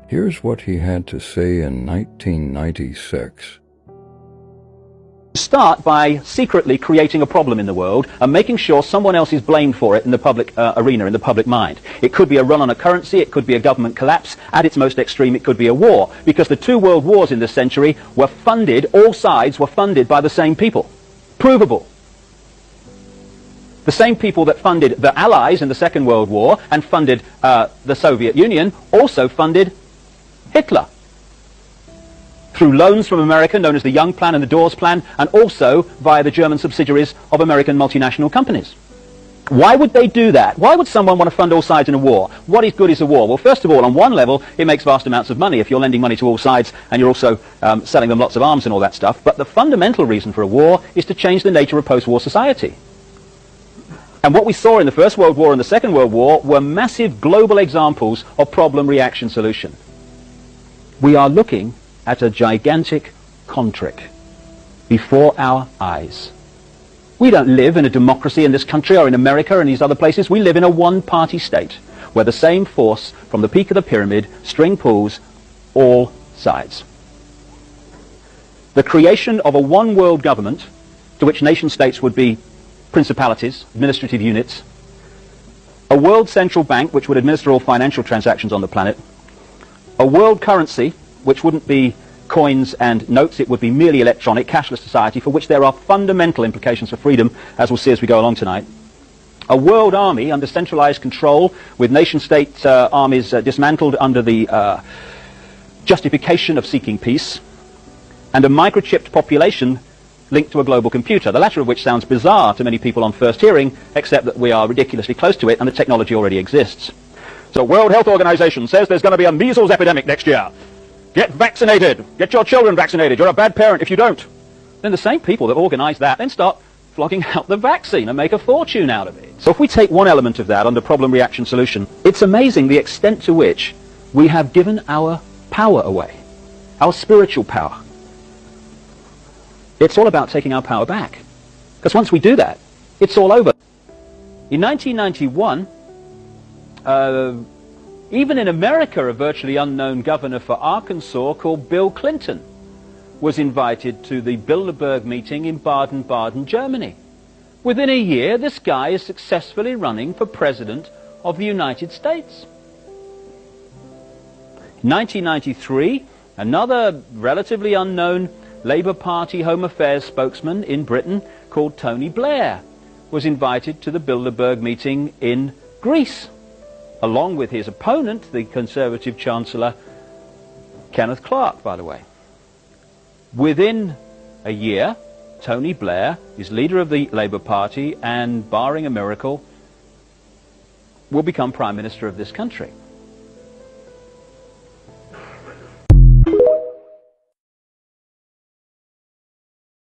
Here's what he had to say in 1996. Start by secretly creating a problem in the world and making sure someone else is blamed for it in the public arena, in the public mind. It could be a run on a currency, it could be a government collapse, at its most extreme it could be a war, because the two world wars in this century were funded, all sides were funded by the same people. Provable. The same people that funded the Allies in the Second World War and funded the Soviet Union also funded Hitler, through loans from America, known as the Young Plan and the Dawes Plan, and also via the German subsidiaries of American multinational companies. Why would they do that? Why would someone want to fund all sides in a war? What is good is a war? Well, first of all, on one level, it makes vast amounts of money if you're lending money to all sides and you're also selling them lots of arms and all that stuff. But the fundamental reason for a war is to change the nature of post-war society. And what we saw in the First World War and the Second World War were massive global examples of problem-reaction-solution. We are looking at a gigantic con trick before our eyes. We don't live in a democracy in this country or in America or in these other places. We live in a one-party state where the same force from the peak of the pyramid string pulls all sides. The creation of a one-world government to which nation-states would be principalities, administrative units, a world central bank which would administer all financial transactions on the planet, a world currency which wouldn't be coins and notes, it would be merely electronic, cashless society, for which there are fundamental implications for freedom, as we'll see as we go along tonight. A world army under centralized control, with nation-state armies dismantled under the justification of seeking peace, and a microchipped population linked to a global computer, the latter of which sounds bizarre to many people on first hearing, except that we are ridiculously close to it and the technology already exists. So World Health Organization says there's going to be a measles epidemic next year. Get vaccinated. Get your children vaccinated. You're a bad parent if you don't. Then the same people that organize that then start flogging out the vaccine and make a fortune out of it. So if we take one element of that under problem, reaction, solution, it's amazing the extent to which we have given our power away, our spiritual power. It's all about taking our power back. Because once we do that, it's all over. In 1991, even in America, a virtually unknown governor for Arkansas called Bill Clinton was invited to the Bilderberg meeting in Baden-Baden, Germany. Within a year, this guy is successfully running for president of the United States. In 1993, another relatively unknown Labour Party Home Affairs spokesman in Britain called Tony Blair was invited to the Bilderberg meeting in Greece, along with his opponent, the Conservative Chancellor, Kenneth Clarke, by the way. Within a year, Tony Blair is leader of the Labour Party and, barring a miracle, will become Prime Minister of this country.